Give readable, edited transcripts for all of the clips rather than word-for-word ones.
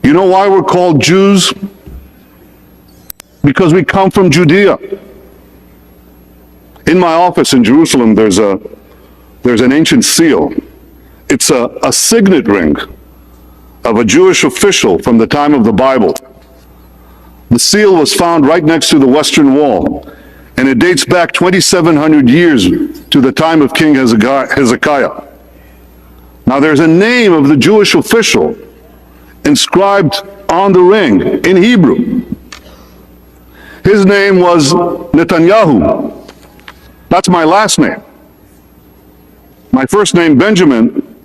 You know why we're called Jews? Because we come from Judea. In my office in Jerusalem, there's an ancient seal. It's a signet ring of a Jewish official from the time of the Bible. The seal was found right next to the Western Wall, and it dates back 2,700 years to the time of King Hezekiah. Now there's a name of the Jewish official inscribed on the ring in Hebrew. His name was Netanyahu. That's my last name. My first name, Benjamin,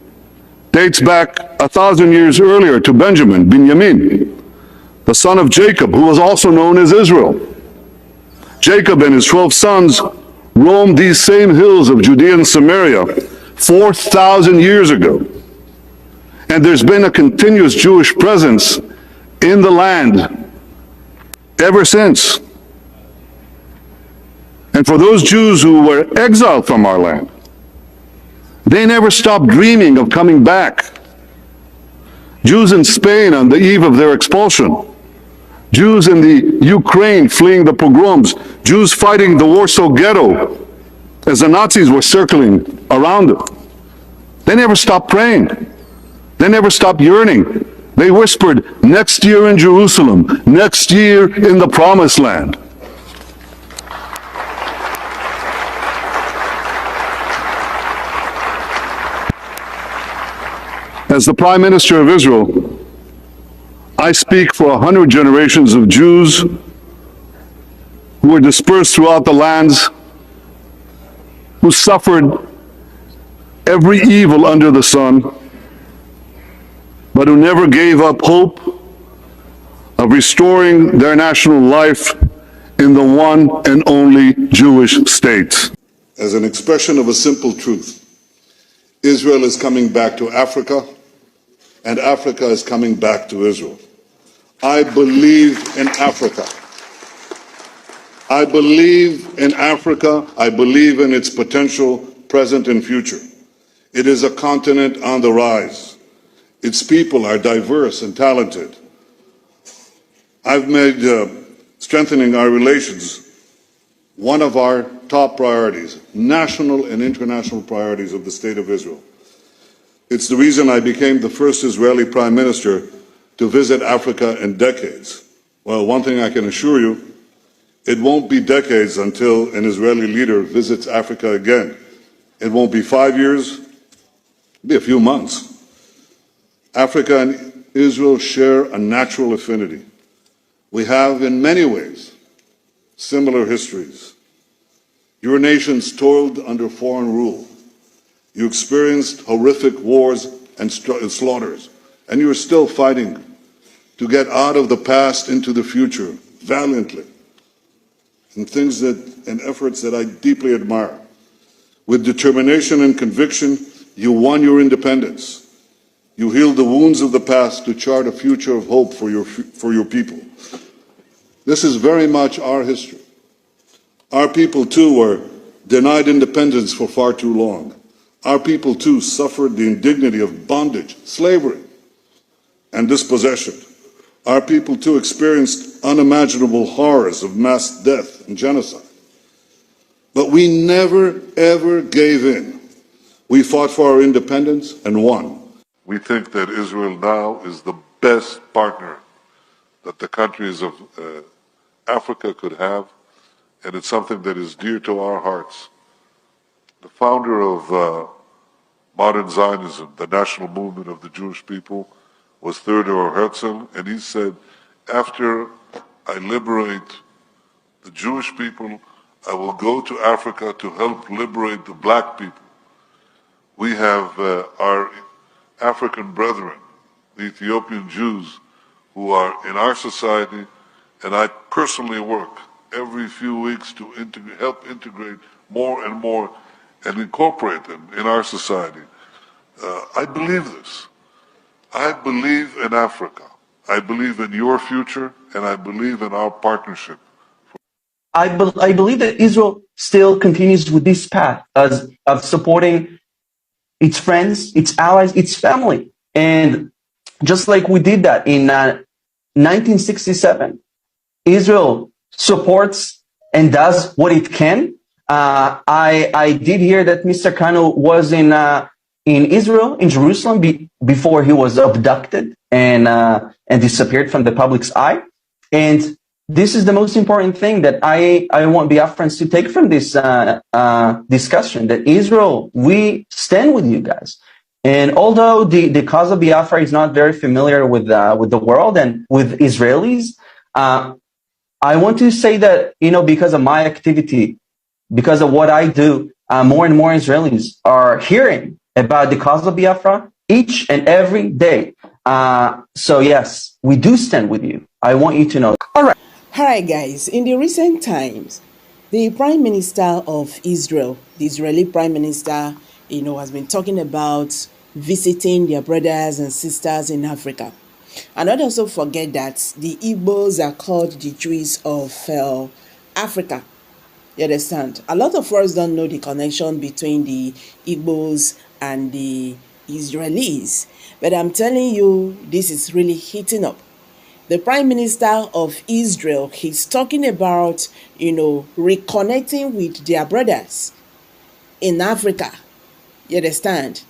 dates back 1,000 years earlier to Benjamin, Binyamin, the son of Jacob, who was also known as Israel. Jacob and his 12 sons roamed these same hills of Judea and Samaria 4,000 years ago. And there's been a continuous Jewish presence in the land ever since. And for those Jews who were exiled from our land, they never stopped dreaming of coming back. Jews in Spain on the eve of their expulsion, Jews in the Ukraine fleeing the pogroms, Jews fighting the Warsaw Ghetto as the Nazis were circling around them. They never stopped praying. They never stopped yearning. They whispered, next year in Jerusalem, next year in the Promised Land. As the Prime Minister of Israel, I speak for 100 generations of Jews who were dispersed throughout the lands, who suffered every evil under the sun, but who never gave up hope of restoring their national life in the one and only Jewish state. As an expression of a simple truth, Israel is coming back to Africa, and Africa is coming back to Israel. I believe in Africa. I believe in Africa. I believe in its potential, present and future. It is a continent on the rise. Its people are diverse and talented. I've made strengthening our relations one of our top priorities, national and international priorities of the State of Israel. It's the reason I became the first Israeli Prime Minister to visit Africa in decades. Well, one thing I can assure you, it won't be decades until an Israeli leader visits Africa again. It won't be 5 years, it'll be a few months. Africa and Israel share a natural affinity. We have, in many ways, similar histories. Your nations toiled under foreign rule. You experienced horrific wars and slaughters, and you are still fighting to get out of the past into the future valiantly, in efforts that I deeply admire. With determination and conviction, you won your independence. You healed the wounds of the past to chart a future of hope for your people. This is very much our history. Our people, too, were denied independence for far too long. Our people, too, suffered the indignity of bondage, slavery, and dispossession. Our people, too, experienced unimaginable horrors of mass death and genocide. But we never, ever gave in. We fought for our independence and won. We think that Israel now is the best partner that the countries of Africa could have, and it's something that is dear to our hearts. The founder of modern Zionism, the national movement of the Jewish people, was Theodor Herzl, and he said, after I liberate the Jewish people, I will go to Africa to help liberate the black people. We have our African brethren, the Ethiopian Jews, who are in our society, and I personally work every few weeks to help integrate more and more and incorporate them in our society. I believe this. I believe in Africa. I believe in your future, and I believe in our partnership. I believe that Israel still continues with this path of supporting its friends, its allies, its family. And just like we did that in 1967. Israel supports and does what it can. I did hear that Mr. Kanu was in Israel, in Jerusalem, before he was abducted and disappeared from the public's eye. And this is the most important thing that I want Biafrans to take from this discussion, that Israel, we stand with you guys. And although the cause of Biafra is not very familiar with the world and with Israelis, I want to say that, because of my activity, because of what I do, more and more Israelis are hearing about the cause of Biafra each and every day. So yes, we do stand with you. I want you to know. All right, guys. In the recent times, the Prime Minister of Israel, the Israeli Prime Minister, has been talking about visiting their brothers and sisters in Africa. And not also forget that the Igbos are called the Jews of Africa. You understand? A lot of us don't know the connection between the Igbos and the Israelis. But I'm telling you, this is really heating up. The Prime Minister of Israel, he's talking about, reconnecting with their brothers in Africa. You understand?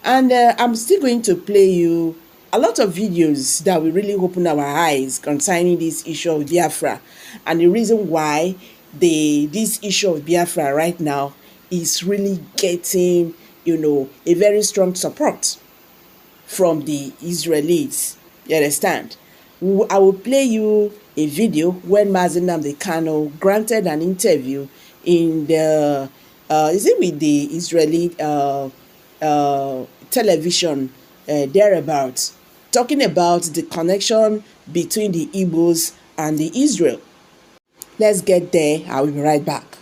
And I'm still going to play you a lot of videos that will really open our eyes concerning this issue of Biafra and the reason why this issue of Biafra right now is really getting, a very strong support from the Israelis. You understand? I will play you a video when Nnamdi Kanu granted an interview in the, is it with the Israeli television thereabouts, talking about the connection between the Igbos and the Israel. Let's get there. I will be right back.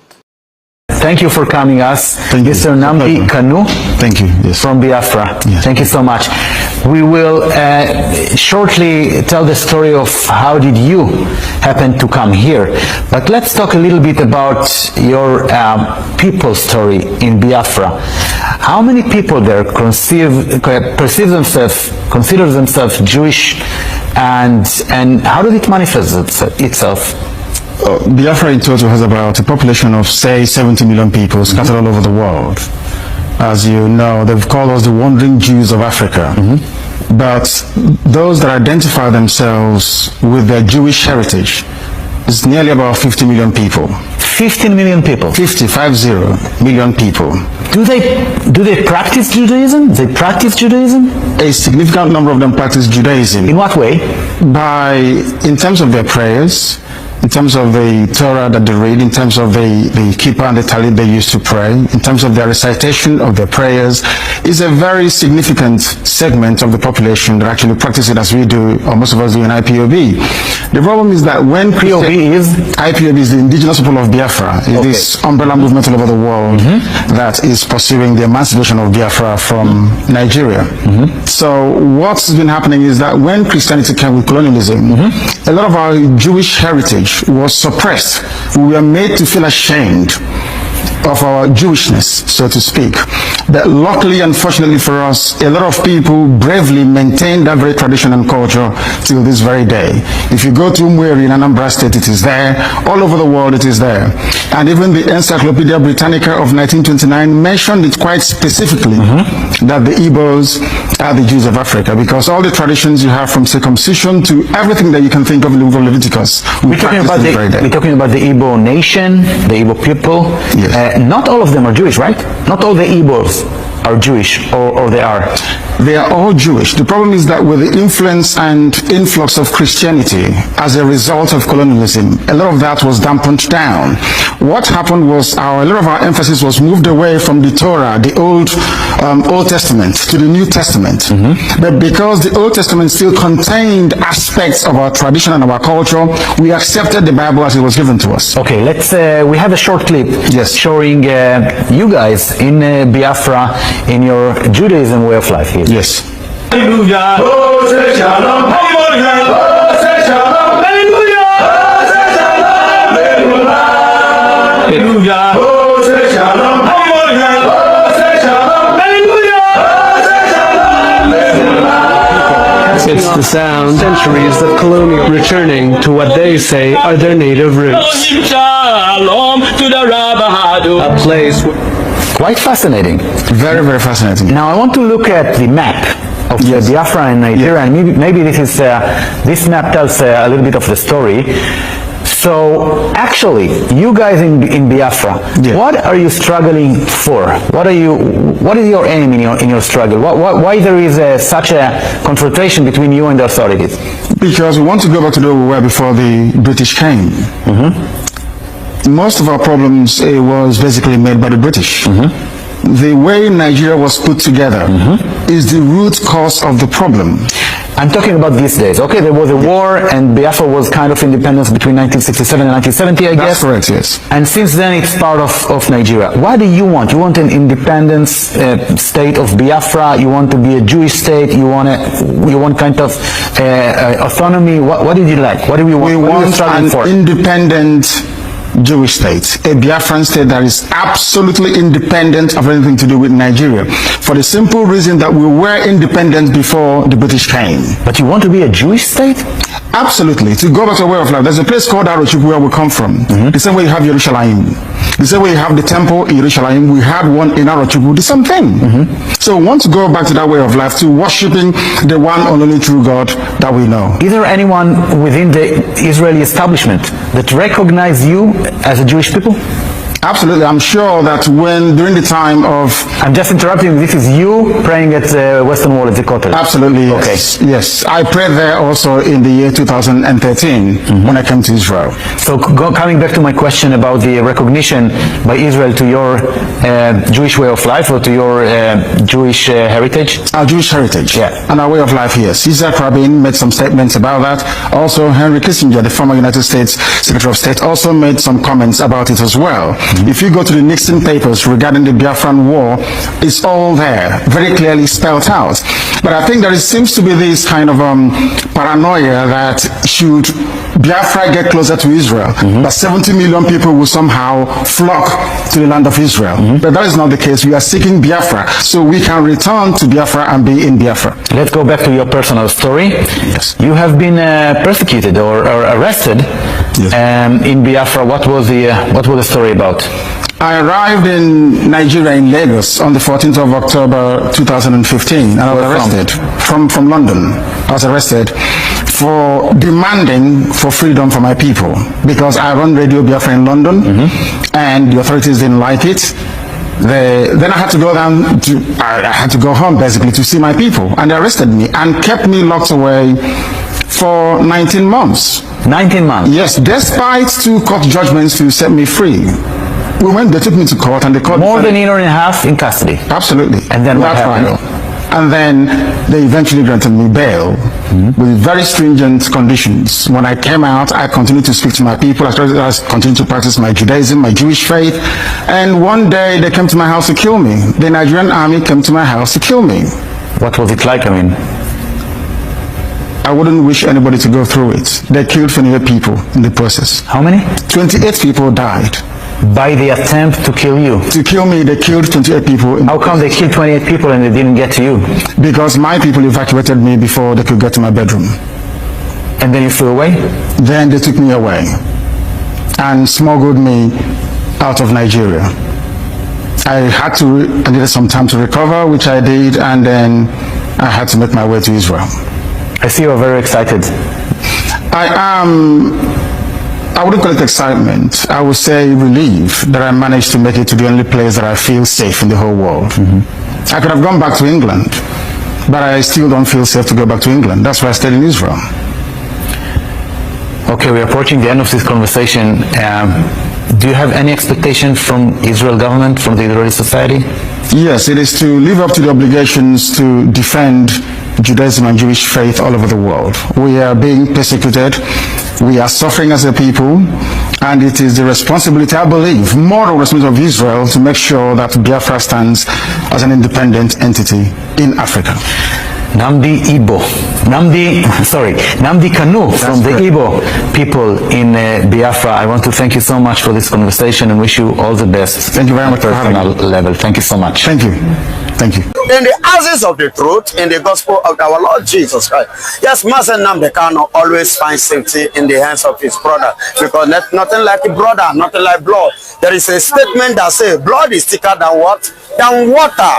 Thank you for coming us, Mr. Nnamdi Kanu. Thank you. Yes. From Biafra. Yes. Thank you so much. We will shortly tell the story of how did you happen to come here. But let's talk a little bit about your people's story in Biafra. How many people there consider themselves Jewish, and how did it manifest itself? Biafra in total has about a population of, say, 70 million people scattered all over the world. As you know, they've called us the wandering Jews of Africa. But those that identify themselves with their Jewish heritage is nearly about 50 million people. 15 million people? 50 million people. Do they practice Judaism? They practice Judaism? A significant number of them practice Judaism. In what way? In terms of their prayers, in terms of the Torah that they read, in terms of the kippah and the talit they used to pray, in terms of their recitation of their prayers, is a very significant segment of the population that actually practice it as we do, or most of us do in IPOB. The problem is that when IPOB is the indigenous people of Biafra, is this umbrella movement all over the world that is pursuing the emancipation of Biafra from Nigeria. So what's been happening is that when Christianity came with colonialism, a lot of our Jewish heritage was suppressed. We were made to feel ashamed of our Jewishness, so to speak. But luckily, unfortunately for us, a lot of people bravely maintain that very tradition and culture till this very day. If you go to Umweri in Anambra State, it is there. All over the world, it is there. And even the Encyclopedia Britannica of 1929 mentioned it quite specifically that the Igbos are the Jews of Africa, because all the traditions you have from circumcision to everything that you can think of in the book of Leviticus, we're talking about the Igbo nation, the Igbo people. Yes. Not all of them are Jewish, right? Not all the Igbos are Jewish, or they are? They are all Jewish. The problem is that with the influence and influx of Christianity as a result of colonialism, a lot of that was dampened down. What happened was a lot of our emphasis was moved away from the Torah, the Old Testament, to the New Testament. But because the Old Testament still contained aspects of our tradition and our culture, we accepted the Bible as it was given to us. Okay, we have a short clip showing you guys in Biafra in your Judaism way of life here. Yes. Hallelujah. Shalom. Hallelujah. It's centuries that colonial returning to what they say are their native roots. A place Quite fascinating. Very, very fascinating. Now I want to look at the map of Biafra and Nigeria, and maybe this map tells a little bit of the story. So actually, you guys in Biafra, what are you struggling for? What is your aim in your struggle? Why there is such a confrontation between you and the authorities? Because we want to go back to where we were before the British came. Most of our problems was basically made by the British. The way Nigeria was put together is the root cause of the problem. I'm talking about these days. Okay, there was a war and Biafra was kind of independence between 1967 and 1970, I guess. That's correct, yes. And since then it's part of Nigeria. What do you want? You want an independent state of Biafra? You want to be a Jewish state? You want kind of autonomy? What did you like? What do we want? We want an independent Jewish state, a Biafran state that is absolutely independent of anything to do with Nigeria, for the simple reason that we were independent before the British came. But you want to be a Jewish state? Absolutely, to go back to a way of life. There's a place called ASOROCK where we come from. The same way you have Jerusalem. The same way you have the temple in Jerusalem, we had one in ASOROCK, the same thing. So we want to go back to that way of life, to worshipping the one and only true God that we know. Is there anyone within the Israeli establishment that recognizes you as a Jewish people? Absolutely. I'm sure that during the time of... I'm just interrupting. This is you praying at the Western Wall at the Kotel. Absolutely, yes. Okay. Yes. I prayed there also in the year 2013 when I came to Israel. So coming back to my question about the recognition by Israel to your Jewish way of life or to your Jewish heritage? Our Jewish heritage. Yeah. And our way of life, yes. Isaac Rabin made some statements about that. Also, Henry Kissinger, the former United States Secretary of State, also made some comments about it as well. If you go to the Nixon papers regarding the Biafran War, it's all there, very clearly spelled out. But I think there seems to be this kind of paranoia that should Biafra get closer to Israel, that 70 million people will somehow flock to the land of Israel. But that is not the case. We are seeking Biafra, so we can return to Biafra and be in Biafra. Let's go back to your personal story. Yes. You have been persecuted or arrested in Biafra. What was the story about? I arrived in Nigeria, in Lagos, on the 14th of October 2015, and I was arrested from London. I was arrested for demanding for freedom for my people, because I run Radio Biafra in London, and the authorities didn't like it. Then I had to go I had to go home basically to see my people, and they arrested me and kept me locked away for 19 months. 19 months? Yes, despite 2 court judgments to set me free. They took me to court, and the court... More than a year and a half in custody? Absolutely. And then what happened? And then they eventually granted me bail with very stringent conditions. When I came out, I continued to speak to my people. I continued to practice my Judaism, my Jewish faith. And one day they came to my house to kill me. The Nigerian army came to my house to kill me. What was it like? I mean, I wouldn't wish anybody to go through it. They killed 28 people in the process. How many? 28 people died. By the attempt to kill you? To kill me, they killed 28 people. How come they killed 28 people and they didn't get to you? Because my people evacuated me before they could get to my bedroom. And then you flew away? Then they took me away and smuggled me out of Nigeria. I needed some time to recover, which I did, and then I had to make my way to Israel. I see you are very excited. I wouldn't call it excitement. I would say relief that I managed to make it to the only place that I feel safe in the whole world. I could have gone back to England, but I still don't feel safe to go back to England. That's why I stayed in Israel. Okay, we're approaching the end of this conversation. Do you have any expectation from Israel government, from the Israeli society? Yes, it is to live up to the obligations to defend Judaism and Jewish faith all over the world. We are being persecuted. We are suffering as a people, and it is the responsibility, I believe, moral responsibility of Israel to make sure that Biafra stands as an independent entity in Africa. Nnamdi Kanu from the Igbo people in Biafra. I want to thank you so much for this conversation and wish you all the best. Thank you very much for having me. Personal level. Thank you so much. Thank you. Thank you. In the houses of the truth, in the gospel of our Lord Jesus Christ. Yes, Master Nnamdi Kanu always finds safety in the hands of his brother, because nothing like a brother, nothing like blood. There is a statement that says blood is thicker than what? Than water.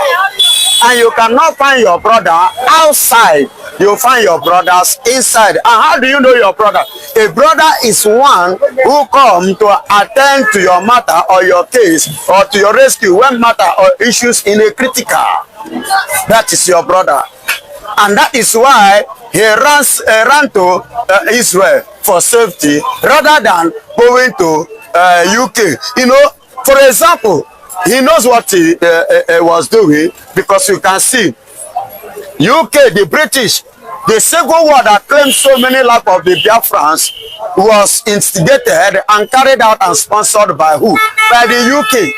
And you cannot find your brother outside. You find your brothers inside. And how do you know your brother? A brother is one who comes to attend to your matter or your case or to your rescue when matter or issues in a critical. That is your brother. And that is why he ran to Israel for safety rather than going to UK. You know, for example, he knows what he was doing, because you can see UK, the British, the Civil War that claimed so many lives of the Biafrans was instigated and carried out and sponsored by who? By the UK.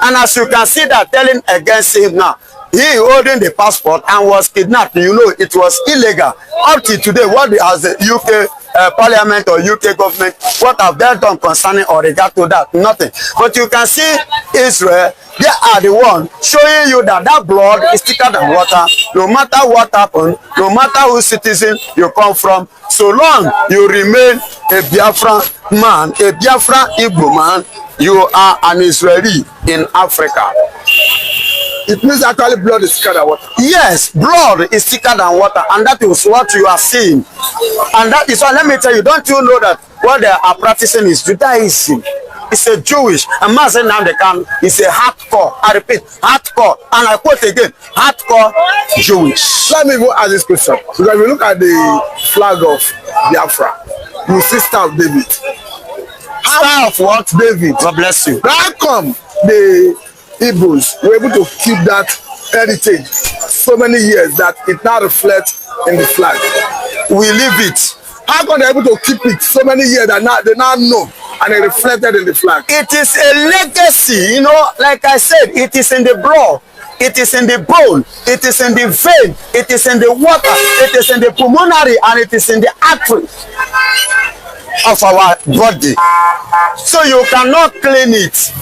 And as you can see that telling against him now, he holding the passport and was kidnapped. You know, it was illegal. Up to today, what has the UK Parliament or UK government, what have they done concerning or regard to that? Nothing. But you can see Israel, they are the one showing you that that blood is thicker than water. No matter what happened, no matter whose citizen you come from, so long you remain a Biafran man, a Biafran Igbo man, you are an Israeli in Africa. It means actually blood is thicker than water. Yes, blood is thicker than water, and that is what you are seeing. And that is why, let me tell you, don't you know that what they are practicing is Judaism? It's a Jewish, and Master Nnamdi Kanu is a hardcore, I repeat, hardcore, and I quote again, hardcore Jewish. Let me go ask this question. Because if you look at the flag of Biafra, you see Star of David. Star of what? David. God bless you. How come the Igbos were able to keep that heritage so many years that it now reflects in the flag? We leave it. How come they're able to keep it so many years that now they now know and it reflected in the flag? It is a legacy, you know, like I said, it is in the blood, it is in the bone, it is in the vein, it is in the water, it is in the pulmonary, and it is in the artery of our body. So you cannot clean it,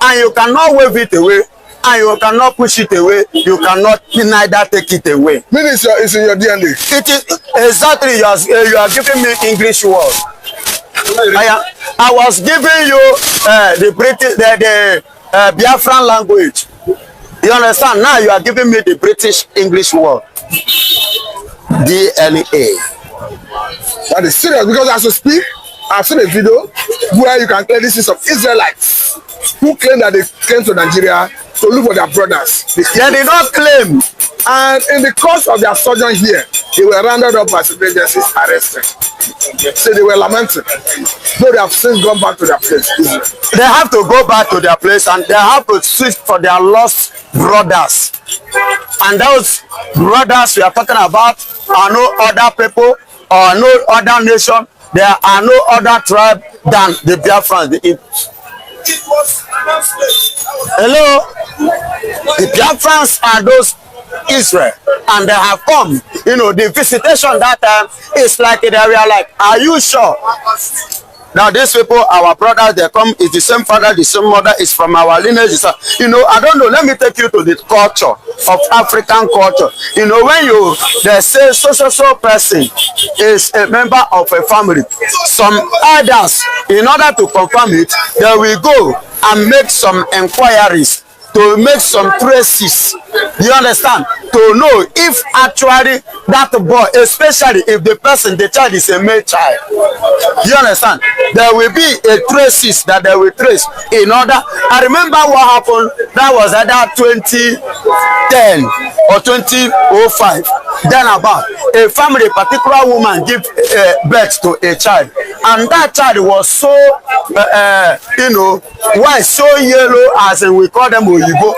and you cannot wave it away, and you cannot push it away. You cannot neither take it away. Meaning it's in your DNA. It is exactly. You are giving me English word. I was giving you the British, the Biafran language. You understand? Now you are giving me the British English word. DNA. That is serious, because as you speak, I've seen a video where you can clearly see some Israelites who claim that they came to Nigeria to look for their brothers. They did not claim. And in the course of their sojourn here, they were rounded up by security agencies, arrested. So they were lamenting. Though they have since gone back to their place. They have to go back to their place, and they have to search for their lost brothers. And those brothers we are talking about are no other people or no other nation. There are no other tribe than the Biafrans, the Igbos. Hello? The Biafrans are those Israel, and they have come. You know, the visitation that time is like they were like, are you sure? Now these people, our brothers, they come, is the same father, the same mother, is from our lineage. You know, I don't know, let me take you to the culture of African culture. You know, when they say so person is a member of a family, some others, in order to confirm it, they will go and make some inquiries, to make some traces, you understand, to know if actually that boy, especially if the child is a male child, you understand, there will be a traces that they will trace in order. I remember what happened, that was either 2010 or 2005, then about a family, a particular woman give birth to a child, and that child was so you know, why so yellow, as in we call them Oyibo,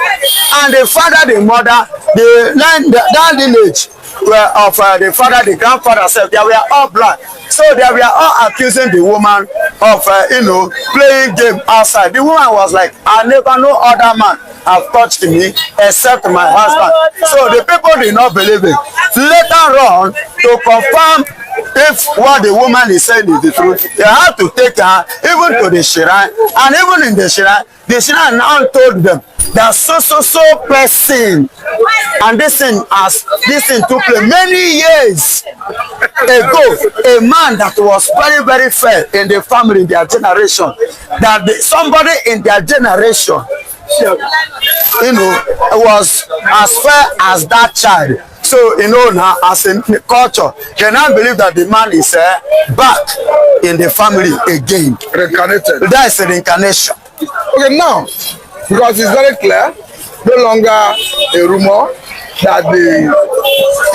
and the father, the mother, that lineage the father, the grandfather said they were all black. So they were all accusing the woman of, playing game outside. The woman was like, I never no other man have touched me except my husband. So the people did not believe it. Later on, to confirm if what the woman is saying is the truth, they have to take her even to the shrine, and even in the shrine now told them that so person, and this thing took place many years ago. A man that was very, very fair in the family, in their generation, that somebody in their generation, was as fair as that child. So, now as a culture, they now believe that the man is back in the family again. Reincarnated. That is a reincarnation. Okay, now, because it's very clear, no longer a rumor that the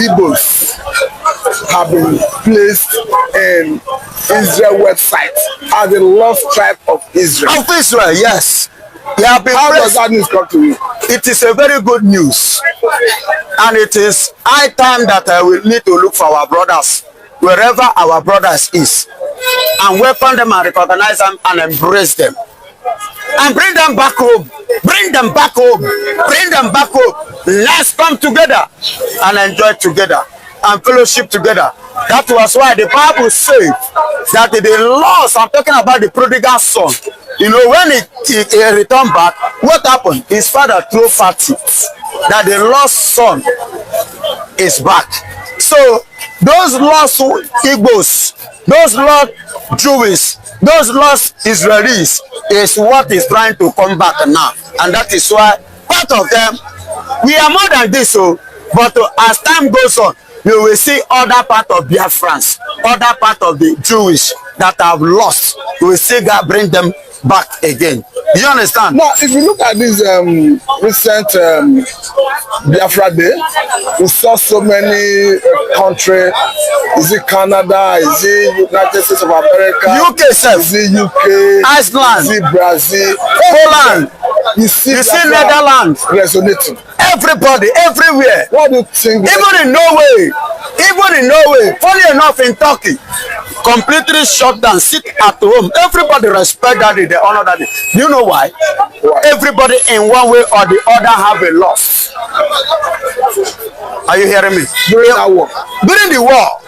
Igbos have been placed in Israel website as the lost tribe of Israel. Of Israel, yes. How does that news come to you? It is a very good news, and it is high time that we need to look for our brothers wherever our brothers is, and welcome them and recognize them and embrace them, and bring them back home. Bring them back home. Bring them back home. Let's come together and enjoy together and fellowship together. That was why the Bible said that the lost, I'm talking about the prodigal son, when he returned back, what happened? His father threw a party that the lost son is back. So those lost Igbos, those lost Jewish, those lost Israelis is what is trying to come back now. And that is why part of them, we are more than this, but as time goes on, you will see other part of Biafrans, other part of the Jewish that have lost. You will see God bring them back again. Do you understand? Now, if you look at this recent Biafra Day, we saw so many countries. Is it Canada? Is it United States of America? UK, sir. Is it UK? Iceland. Is it Brazil? Poland. You see Netherlands. Resonating. Everybody, everywhere. What do you think? Even in Norway. Funny enough, in Turkey, completely shut down, sit at home. Everybody respect that day, they honor that day. Do you know why? Everybody in one way or the other have a loss. Are you hearing me? During that war. During the war,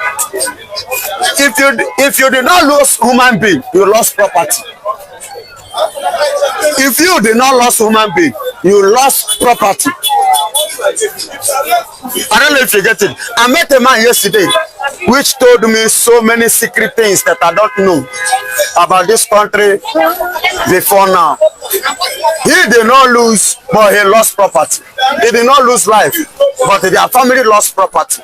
if you did not lose human being, you lost property. If you did not lose human being, you lost property. I don't know if you get it. I met a man yesterday which told me so many secret things that I don't know about this country before now. He did not lose, but he lost property. He did not lose life, but their family lost property.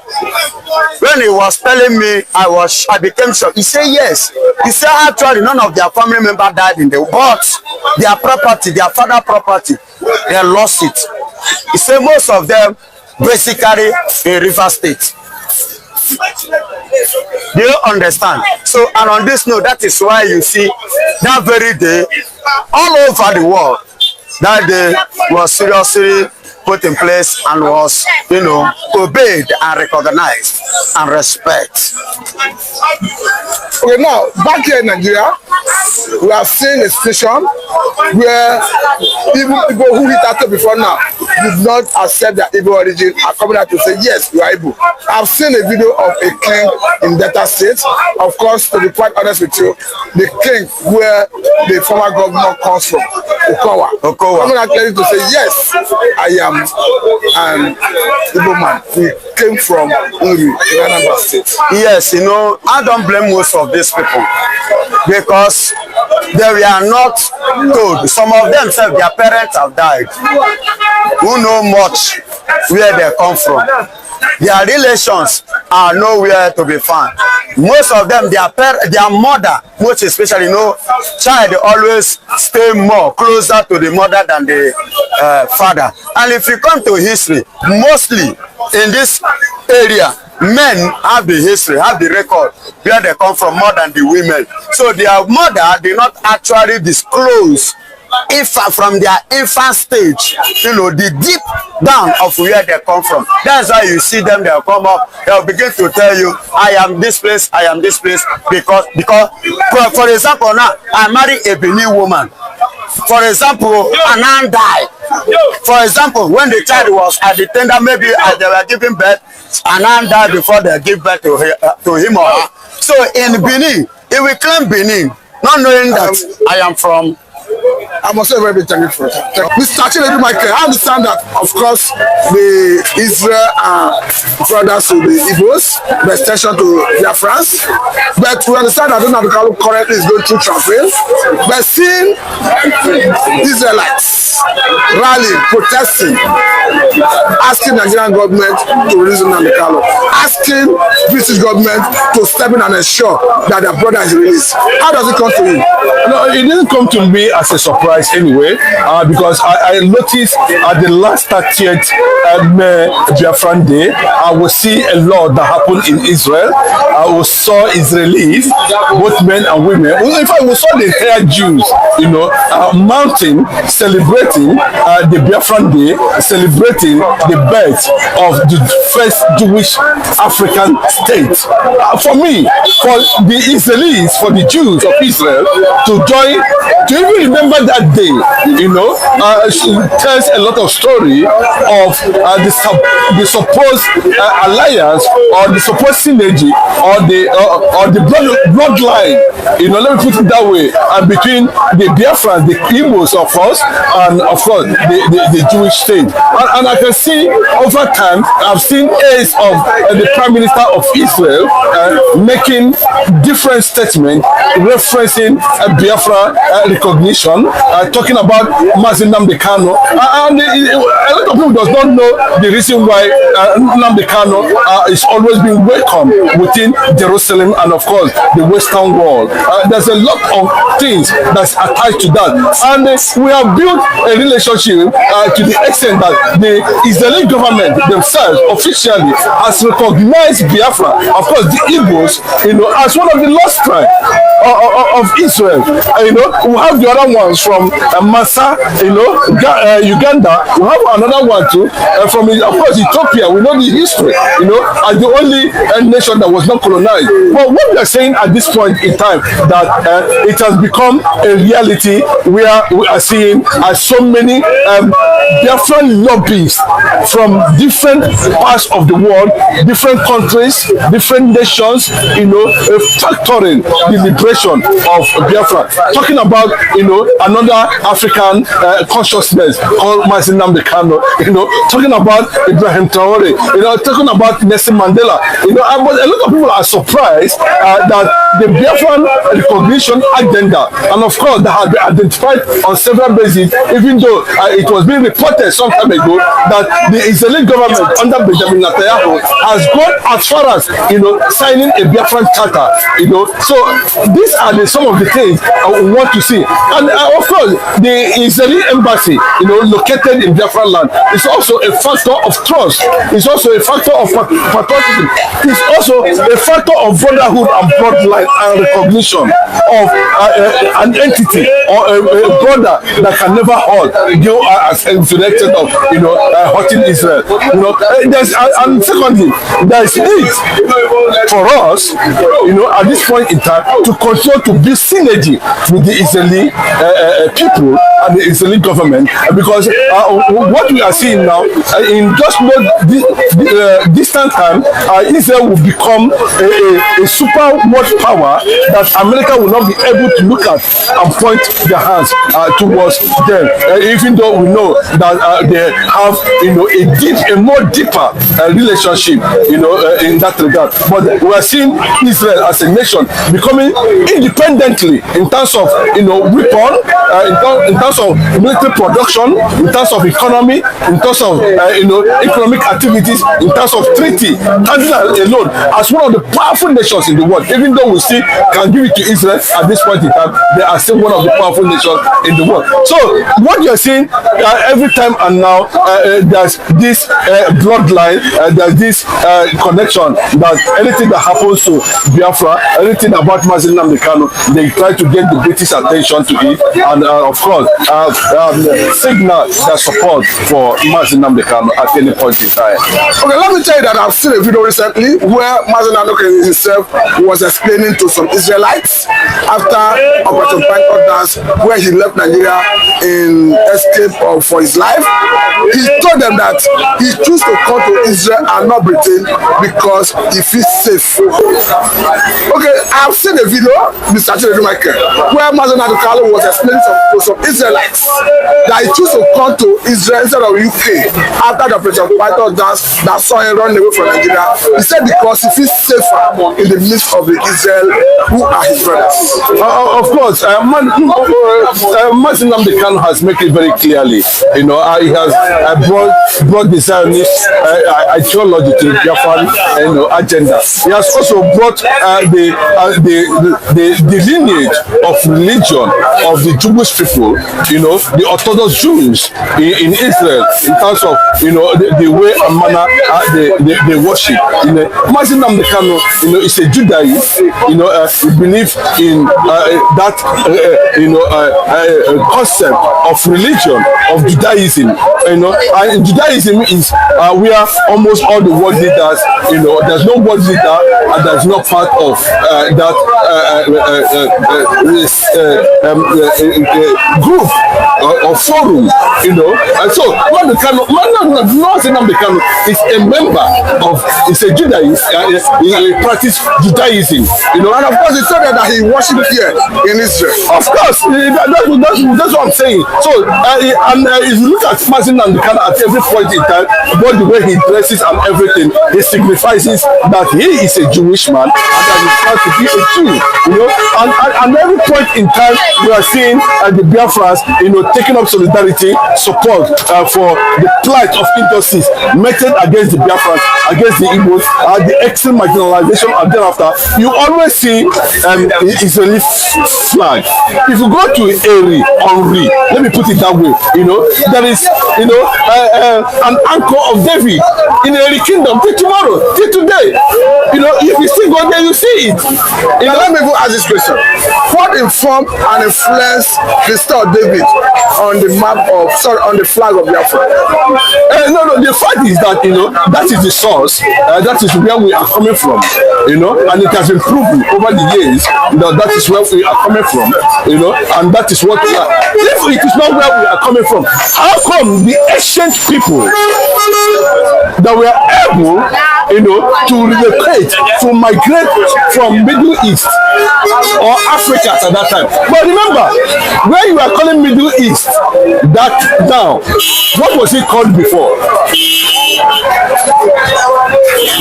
When he was telling me, I became shocked. He said yes. He said actually none of their family member died in the war, but their property, their father property, they lost it. He said most of them basically in River State. Do you understand? So, and on this note, that is why you see that very day, all over the world, that day was seriously put in place and was, obeyed and recognized and respect. Okay, now, back here in Nigeria, we have seen a situation where even people who hit after before now did not accept their Igbo origin are coming out to say, yes, you are Igbo. I've seen a video of a king in Delta State. Of course, to be quite honest with you, the king where the former governor comes from, Okowa. Coming out clearly to say, yes, I am an Igbo man. We came from Uri, in Anambra State. Yes, I don't blame most of these people because they were not told. Some of them said their parents have died. Who know much where they come from. Their relations are nowhere to be found. Most of them, their mother, most especially, child always stay more closer to the mother than the father. And if you come to history, mostly in this area, men have the history, have the record where they come from more than the women. So their mother did not actually disclose if from their infant stage, you know, the deep down of where they come from. That's why you see them, they'll come up, they'll begin to tell you, I am this place, I am this place, because for example, now I marry a Benin woman. For example, a man died. For example, when the child was at the tender, maybe as they were giving birth, a man died before they give birth to him or her. So in Benin, he will claim Benin, not knowing that I am from. I'm also very thankful. Mr. Chinedu Michael, I understand that, of course, the Israel are brothers to the Igbos, the extension to Biafrans, but we understand that Nnamdi Kanu currently is going through travail. But seeing Israelites rallying, protesting, asking Nigerian government to release Nnamdi Kanu, asking British government to step in and ensure that their brother is released, how does it come to you? No, it didn't come to me as a surprise anyway, because I noticed at the last 30th Biafran Day, I will see a lot that happened in Israel. I will saw Israelis, both men and women. In fact, we saw the hair Jews, you know, mounting, celebrating the Biafran Day, celebrating the birth of the first Jewish African state. For me, for the Israelis, for the Jews of Israel to join, to even remember that day, you know, she tells a lot of story of the supposed alliance or the supposed synergy or the bloodline, you know, let me put it that way, between the Biafrans, the Igbos of us, and of course the Jewish state. And I can see over time, I've seen aides of the Prime Minister of Israel making different statements referencing Biafra recognition, talking about Nnamdi Kanu, and a lot of people does not know the reason why Nnamdi Kanu is always being welcome within Jerusalem and of course the Western Wall. There's a lot of things that's attached to that, and we have built a relationship to the extent that the Israeli government themselves officially has recognized Biafra, of course the Igbos, you know, as one of the lost tribes of Israel. You know, we have the other ones from Massa, you know, Uganda. We have another one too from, of course, Ethiopia. We know the history, you know, as the only nation that was not colonized. But what we are saying at this point in time, that it has become a reality where we are seeing so many different lobbies from different parts of the world, different countries, different nations, you know, factoring the liberation of Biafra, talking about, you know, another African consciousness called Nnamdi Kanu, you know, talking about Ibrahim Traore, you know, talking about Nelson Mandela, you know, but a lot of people are surprised that the Biafran recognition agenda, and of course that has been identified on several bases, even though it was being reported some time ago that the Israeli government under Benjamin Netanyahu has gone as far as, you know, signing a Biafran charter, you know. So these are some of the things we want to see. And of course, the Israeli embassy, you know, located in Biafran land, is also a factor of trust. It's also a factor of patriotism. It's also a factor of brotherhood and bloodline and recognition of an entity or a brother that can never hurt, go as to the extent of, you know, hurting Israel. You know, and secondly, there is need for us, you know, at this point in time, to continue to build synergy with the Israeli people and the Israeli government, because what we are seeing now, in just no distant time, Israel will become a super world power that America will not be able to look at and point their hands towards them, even though we know that they have, you know, a more deeper relationship, you know, in that regard. But we are seeing Israel as a nation becoming independently in terms of, you know, weapon, in terms of military production, in terms of economy, in terms of you know, economic activities, in terms of treaty. Tanzania alone as one of the powerful nations in the world, even though we still can give it to Israel at this point in time, they are still one of the powerful nations in the world. So what you're seeing every time and now, there's this bloodline, there's this connection, that anything that happens to Biafra, anything about Nnamdi Nnamdi Kanu, they try to get the British attention to it, and of course, signal their support for Nnamdi Kanu at any point in time. Okay, let me tell you that I've seen a video recently where Nnamdi Kanu himself was explaining to some Israelites after Operation Pentecost, where he left Nigeria in escape for his life. He told them that he chose to come to Israel and not Britain because he feels safe. Okay, I've seen a video, Mr. Michael, where Nnamdi Kanu was explaining to some Israelites that he chose to come to Israel instead of UK after the Operation Pentecost that saw him run away from Nigeria. He said because he feels safer in the midst of the Israel who are his brothers. Of course, Nnamdi Kanu has made it very clearly. You know, he has brought the Zionist ideology to the Biafran agenda. He has also brought the lineage of religion of the Jewish people, you know, the Orthodox Jews in Israel, in terms of, you know, the way and manner they worship. You know, Nnamdi Kanu, you know, is a Judaist. You know, we believe in that concept of religion of Judaism. You know, and Judaism is where almost all the world leaders, you know, there's no world leader and there's no part of that group or forum, you know. And so Nnamdi Kanu is a member of, is a Judaist, he practices Judaism, you know. And of course, he said that he worshipped here in Israel. Of course, that's what I'm saying. So, if you look at Nnamdi Kanu at every point in time, about the way he dresses and everything, he signifies that he is a Jewish man and that he's proud to be a Jew, you know. And every point in time, we are seeing the Biafrans, you know, taking up solidarity, support for the plight of injustice meted against the Biafrans, against the Igbos, the extreme marginalization, and thereafter, you always see Israeli flag. If you go to Henry, let me put it that way, you know, there is, you know, an anchor of David in the kingdom till tomorrow, till today. You know, if you still go there, you see it. You know, let me even ask this question. What informed and influenced the star of David on the map of, sorry, on the flag of Biafra? No, the fact is that, you know, that is the source, that is where we are coming from, you know, and it has been proven over the years that that is where we are coming from, you know, and that is what we are. If it is not where we are coming from, how come the ancient people that were able, you know, to relocate, to migrate from Middle East or Africa at that time? But remember, where you are calling Middle East, that now, what was it called before?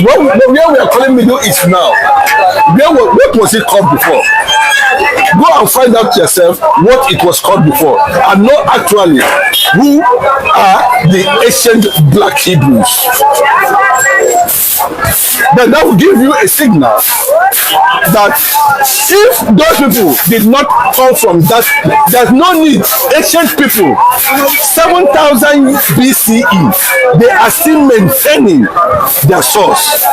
Where we are calling Middle East now, what was it called before? Go and find out yourself what it was called before, and know actually who are the ancient black Hebrews. Then that will give you a signal that if those people did not come from that, there's no need. Ancient people, 7,000 BCE, they are still maintaining their source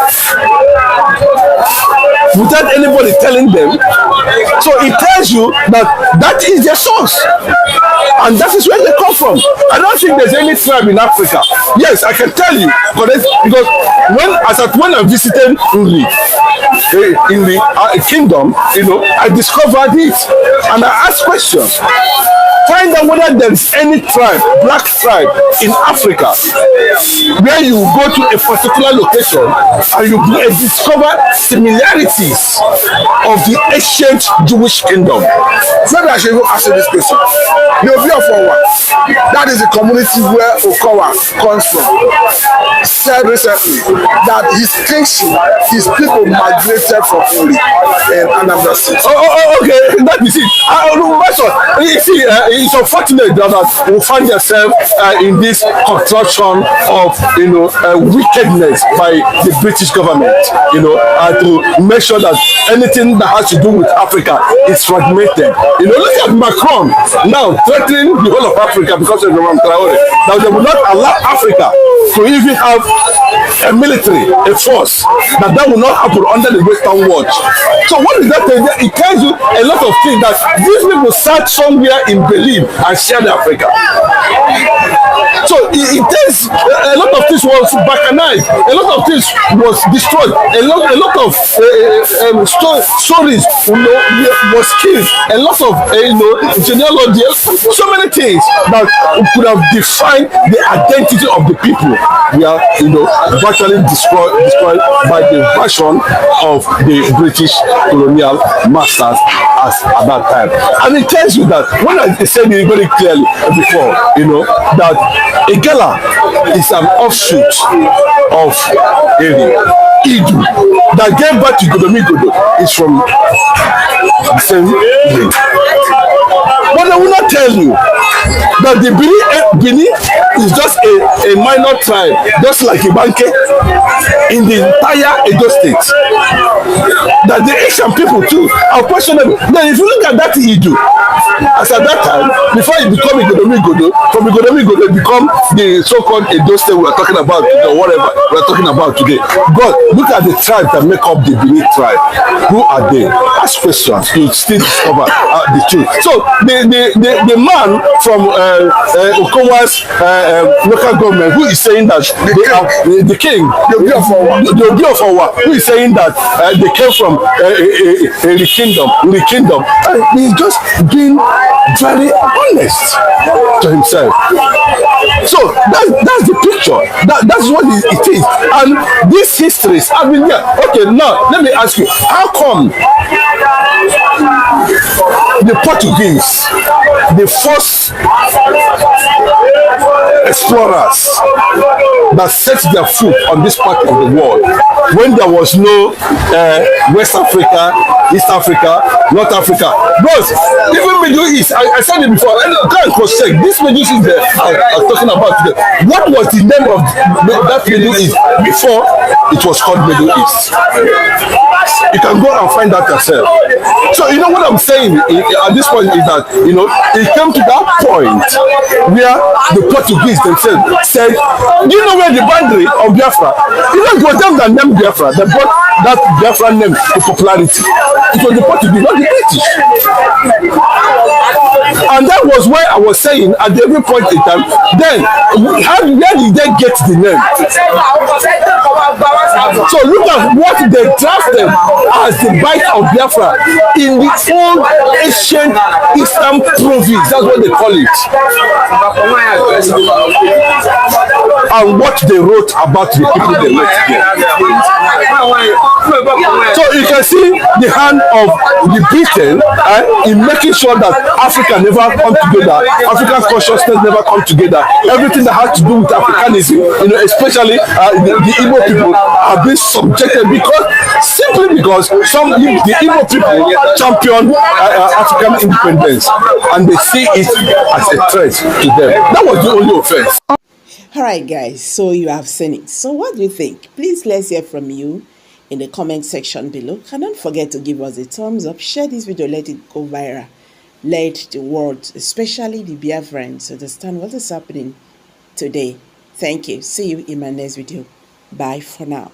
without anybody telling them. So it tells you that that is their source, and that is where they come from. I don't think there's any tribe in Africa. Yes, I can tell you, because when I visited Uri in the kingdom, you know, I discovered it, and I asked questions. Find out whether there is any tribe, black tribe in Africa, where you go to a particular location and you discover similarities of the ancient Jewish kingdom. Maybe I should even ask you this question. The Biafra, that is the community where Okowa comes from, said recently that his kingship, his people migrated from Uri and Anambra State. Okay, that is it. You see, it's unfortunate that we find ourselves in this construction of, you know, wickedness by the British government, you know, to make sure that anything that has to do with Africa is fragmented. You know, look at Macron now threatening the whole of Africa because of Traoré. Now they will not allow Africa to even have have a military, a force, that will not happen under the Western watch. So what is that? It tells you a lot of things that these people sat somewhere in Berlin and shared Africa. So it tells a lot of things was balkanized, a lot of things was destroyed, a lot of stories, was killed, a lot of genealogy, so many things that could have defined the identity of the people. We are virtually destroyed by the version of the British colonial masters at that time. And it tells you that, when I said it very clearly before, that Igala is an offshoot of Idu that gave birth to Godomigodo is from the same thing. But I will not tell you that the Bini is just a minor tribe, just like Ibanke in the entire Edo state. That the Asian people too are questionable. Then if you look at that Idu, as at that time, before it become Godomigodo, from Godomigodo it become the so-called Edo state we are talking about, or whatever we are talking about today. God, look at the tribes that make up the Bini tribe. Who are they? Ask questions, you still discover the truth. So the man from Okowa's local government who is saying that the king, the Obi of Owa, who is saying that they came from the kingdom, he's just being very honest to himself. So that's the picture. That's what it is. And these histories have been there. Okay, now let me ask you, how come the Portuguese, the first explorers that set their foot on this part of the world, when there was no West Africa, East Africa, North Africa, bros, even Middle East, I said it before, go and cross-check, this Middle East I'm talking about today, what was the name of that Middle East before it was called Middle East? You can go and find that yourself. So what I'm saying at this point is that it came to that point where the Portuguese themselves said, do you know where the boundary of Biafra? It was them that named Biafra, that brought that Biafra name to popularity. It was the Portuguese, not the British. And that was why I was saying at every point in time, then where did they get the name? So look at what they drafted as the Bight of Biafra in the old ancient Eastern province. That's what they call it. And what they wrote about the people they met here. So you can see the hand of the Britain in making sure that Africa never come together, African consciousness never come together. Everything that has to do with Africanism, especially the Igbo people are being subjected simply because the Igbo people champion African independence and they see it as a threat to them. That was the only offense. All right, guys, so you have seen it. So what do you think? Please, let's hear from you in the comment section below. And don't forget to give us a thumbs up, share this video, let it go viral. Let the world, especially the Biafrans, understand what is happening today. Thank you. See you in my next video. Bye for now.